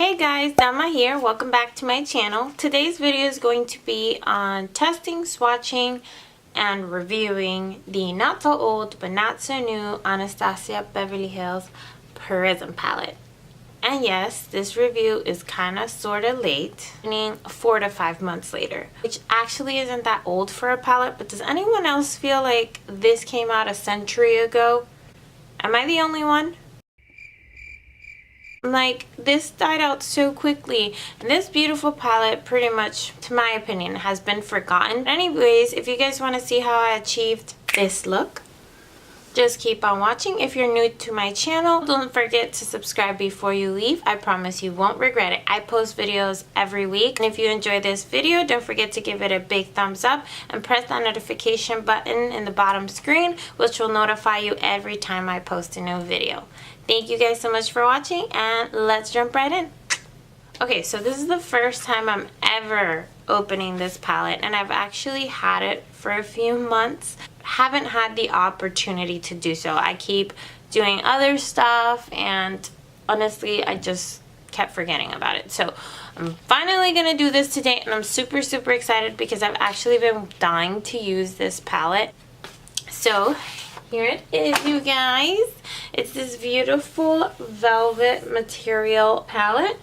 Hey guys, Dama here. Welcome back to my channel. Today's video is going to be on testing, swatching, and reviewing the not so old but not so new Anastasia Beverly Hills Prism palette. And yes, this review is kind of sort of late, meaning 4 to 5 months later, which actually isn't that old for a palette. But does anyone else feel like this came out a century ago? Am I the only one? Like, this died out so quickly, and this beautiful palette pretty much, to my opinion, has been forgotten. Anyways, if you guys want to see how I achieved this look, just keep on watching. If you're new to my channel, don't forget to subscribe before you leave. I promise you won't regret it. I post videos every week, and if you enjoy this video, don't forget to give it a big thumbs up and press that notification button in the bottom screen, which will notify you every time I post a new video. Thank you guys so much for watching, and let's jump right in. Okay, so this is the first time I'm ever opening this palette, and I've actually had it for a few months. Haven't had the opportunity to do so. I keep doing other stuff, and honestly, I just kept forgetting about it. So I'm finally gonna do this today, and I'm super excited because I've actually been dying to use this palette. So here it is, you guys. It's this beautiful velvet material palette,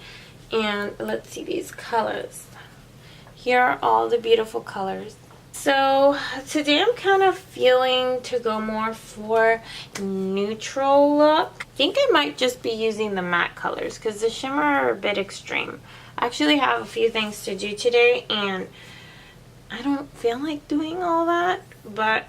and let's see these colors. Here are all the beautiful colors. So today I'm kind of feeling to go more for neutral look. I think I might just be using the matte colors because the shimmer are a bit extreme. I actually have a few things to do today, and I don't feel like doing all that. But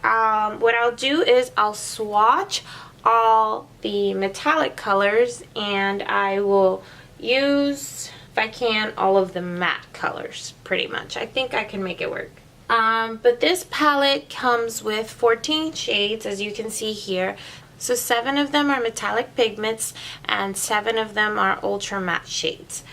what I'll do is I'll swatch all the metallic colors, and I will use, if I can, all of the matte colors pretty much. I think I can make it work. But this palette comes with 14 shades, as you can see here. So 7 of them are metallic pigments and 7 of them are ultra matte shades.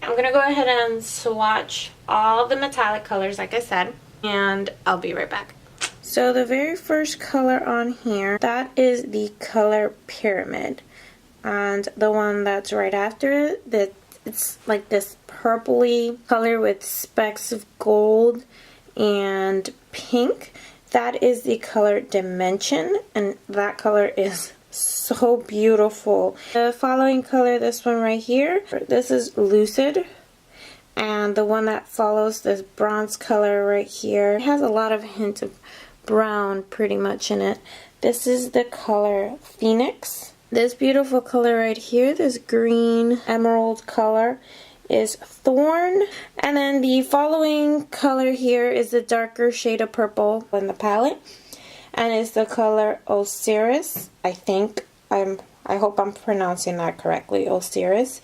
I'm going to go ahead and swatch all the metallic colors like I said, and I'll be right back. So the very first color on here, that is the color Pyramid. And the one that's right after it, it's like this purpley color with specks of gold and pink. That is the color Dimension, and that color is so beautiful. The following color, this one right here, this is Lucid. And the one that follows, this bronze color right here, it has a lot of hints of brown pretty much in it. This is the color Phoenix. This beautiful color right here, this green emerald color, is Thorn. And then the following color here is the darker shade of purple in the palette, and it's the color Osiris. I hope I'm pronouncing that correctly, Osiris.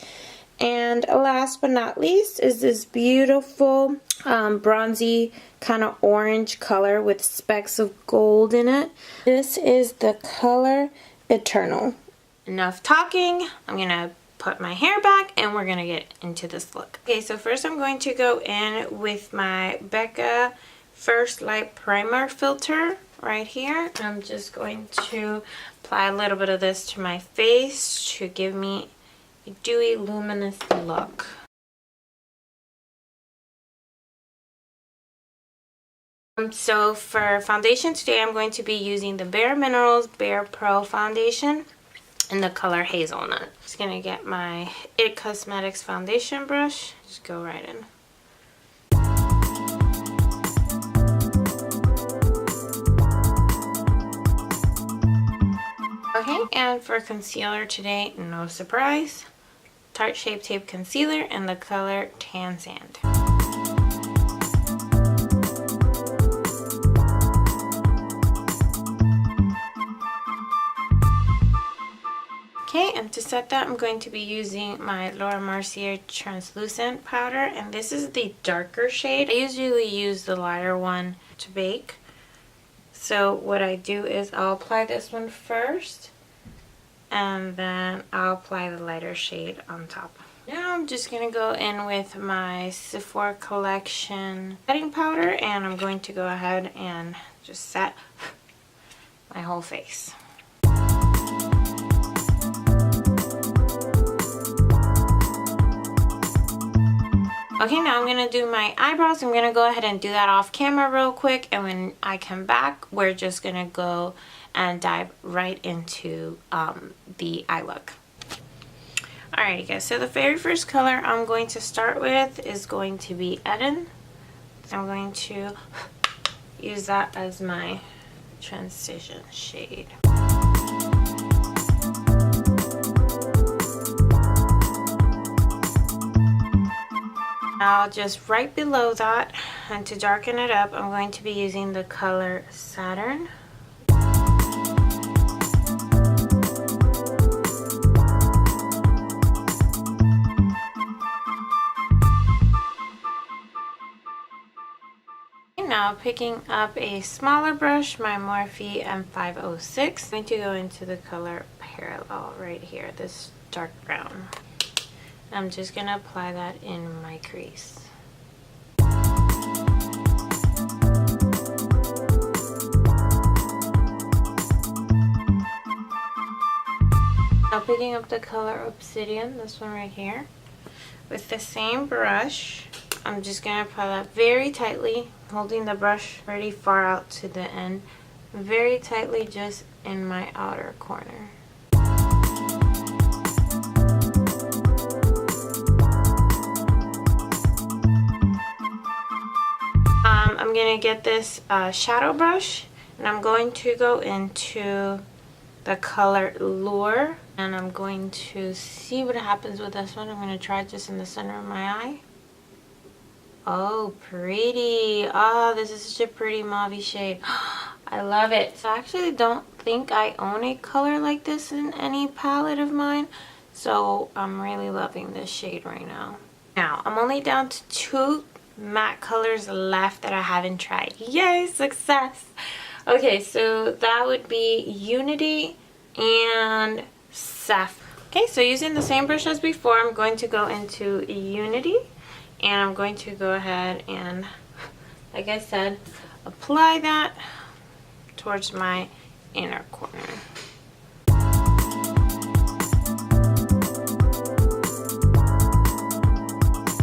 And last but not least is this beautiful bronzy kind of orange color with specks of gold in it. This is the color Eternal. Enough talking. I'm gonna put my hair back and we're gonna get into this look. Okay, so first I'm going to go in with my Becca First Light Primer filter right here. I'm just going to apply a little bit of this to my face to give me a dewy, luminous look. So for foundation today, I'm going to be using the Bareminerals BarePRO foundation in the color Hazelnut. Just gonna get my IT Cosmetics foundation brush. Just go right in. Okay, and for concealer today, no surprise, Tarte Shape Tape Concealer in the color Tan Sand. Okay, and to set that, I'm going to be using my Mercier translucent powder, and this is the darker shade. I usually use the lighter one to bake. So what I do is I'll apply this one first, and then I'll apply the lighter shade on top. Now I'm just going to go in with my Sephora collection setting powder, and I'm going to go ahead and just set my whole face. Okay, now I'm going to do my eyebrows. I'm going to go ahead and do that off camera real quick. And when I come back, we're just going to go and dive right into the eye look. Alrighty guys, so the very first color I'm going to start with is going to be Eden. So I'm going to use that as my transition shade. Now just right below that, and to darken it up, I'm going to be using the color Saturn. Now picking up a smaller brush, my Morphe M506, I'm going to go into the color Parallel right here, this dark brown. I'm just going to apply that in my crease. Now picking up the color Obsidian, this one right here, with the same brush, I'm just going to apply that very tightly, holding the brush pretty far out to the end, very tightly just in my outer corner. I'm going to get this shadow brush, and I'm going to go into the color Lure, and I'm going to see what happens with this one. I'm going to try it just in the center of my eye. Oh, pretty. Oh, this is such a pretty mauve shade. I love it. So I actually don't think I own a color like this in any palette of mine, so I'm really loving this shade right now. Now, I'm only down to 2 matte colors left that I haven't tried. Yay, success! Okay, so that would be Unity and Sapphire. Okay, so using the same brush as before, I'm going to go into Unity, and I'm going to go ahead and, like I said, apply that towards my inner corner.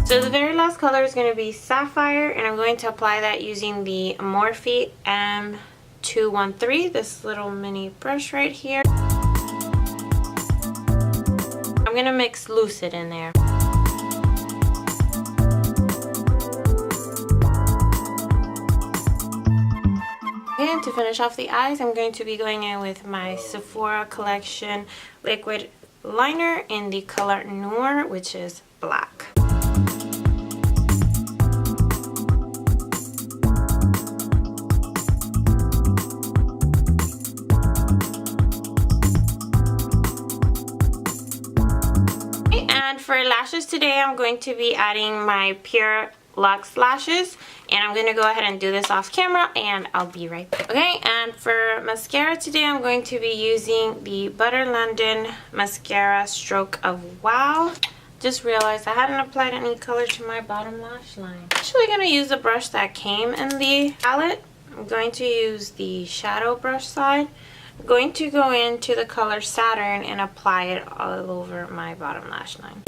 So the very last color is going to be Sapphire, and I'm going to apply that using the Morphe M213, this little mini brush right here. I'm going to mix Lucid in there. Okay, and to finish off the eyes, I'm going to be going in with my Sephora collection liquid liner in the color Noir, which is black. For lashes today, I'm going to be adding my PUR Lux lashes, and I'm going to go ahead and do this off camera, and I'll be right back. Okay, and for mascara today, I'm going to be using the Butter London Mascara Stroke of Wow. Just realized I hadn't applied any color to my bottom lash line. I'm actually going to use the brush that came in the palette. I'm going to use the shadow brush side. I'm going to go into the color Saturn and apply it all over my bottom lash line.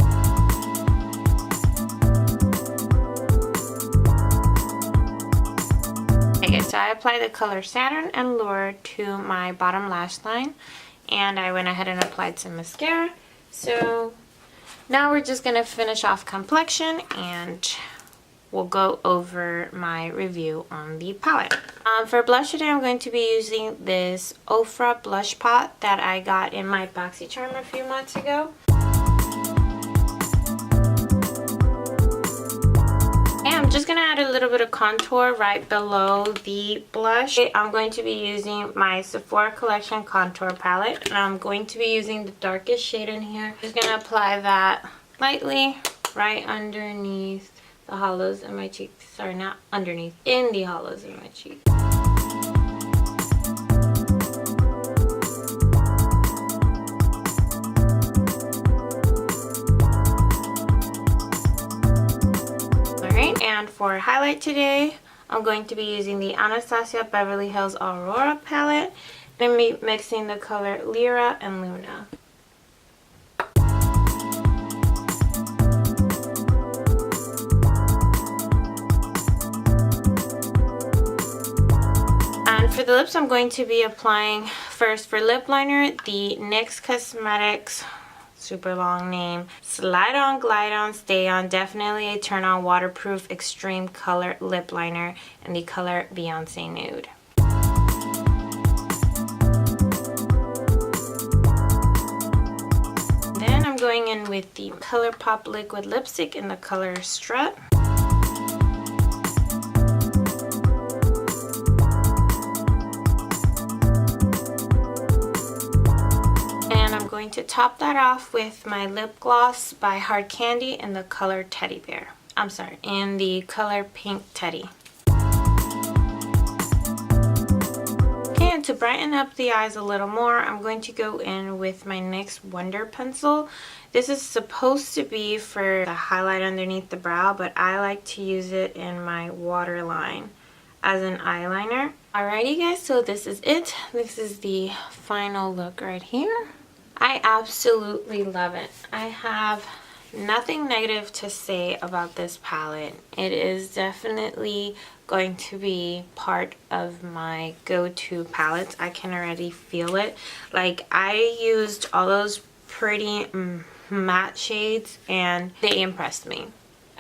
Okay, so I applied the color Saturn and Lure to my bottom lash line, and I went ahead and applied some mascara. So now we're just going to finish off complexion, and we'll go over my review on the palette. For blush today, I'm going to be using this Ofra Blush Pod that I got in my Boxycharm a few months ago. And I'm just going to add a little bit of contour right below the blush. I'm going to be using my Sephora Collection Contour Palette, and I'm going to be using the darkest shade in here. Just going to apply that lightly right underneath the hollows in my cheeks. Sorry, not underneath, in the hollows in my cheeks. Alright, and for highlight today, I'm going to be using the Anastasia Beverly Hills Aurora palette. I'm going to be mixing the color Lyra and Luna. For the lips, I'm going to be applying first for lip liner the NYX Cosmetics, super long name, Slide On, Glide On, Stay On, Definitely a Turn On Waterproof Extreme Color Lip Liner in the color Beyoncé Nude. Then I'm going in with the Colourpop Liquid Lipstick in the color Strut. Going to top that off with my lip gloss by Hard Candy in the color Teddy Bear. I'm sorry, in the color Pink Teddy. Okay, and to brighten up the eyes a little more, I'm going to go in with my NYX Wonder Pencil. This is supposed to be for the highlight underneath the brow, but I like to use it in my waterline as an eyeliner. Alrighty guys, so this is it. This is the final look right here. I absolutely love it. I have nothing negative to say about this palette. It is definitely going to be part of my go-to palettes. I can already feel it. Like, I used all those pretty matte shades and they impressed me.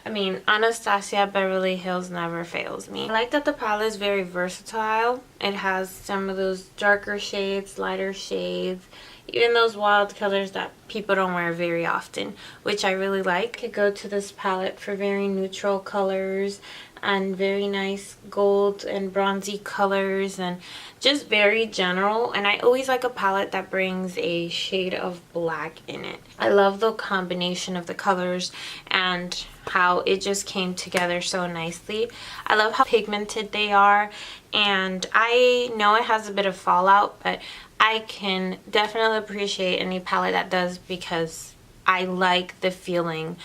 I mean, Anastasia Beverly Hills never fails me. I like that the palette is very versatile. It has some of those darker shades, lighter shades, even those wild colors that people don't wear very often, which I really like. I could go to this palette for very neutral colors and very nice gold and bronzy colors and just very general. And I always like a palette that brings a shade of black in it. I love the combination of the colors and how it just came together so nicely. I love how pigmented they are, and I know it has a bit of fallout, but I can definitely appreciate any palette that does because I like the feeling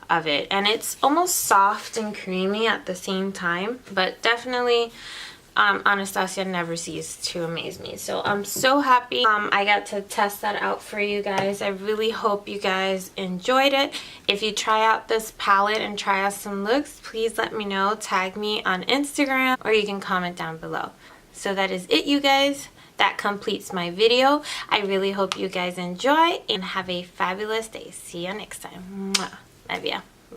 of it. And it's almost soft and creamy at the same time, but definitely Anastasia never ceases to amaze me. So I'm so happy I got to test that out for you guys. I really hope you guys enjoyed it. If you try out this palette and try out some looks, please let me know. Tag me on Instagram or you can comment down below. So that is it, you guys. That completes my video. I really hope you guys enjoy and have a fabulous day. See you next time. Mwah. Love ya.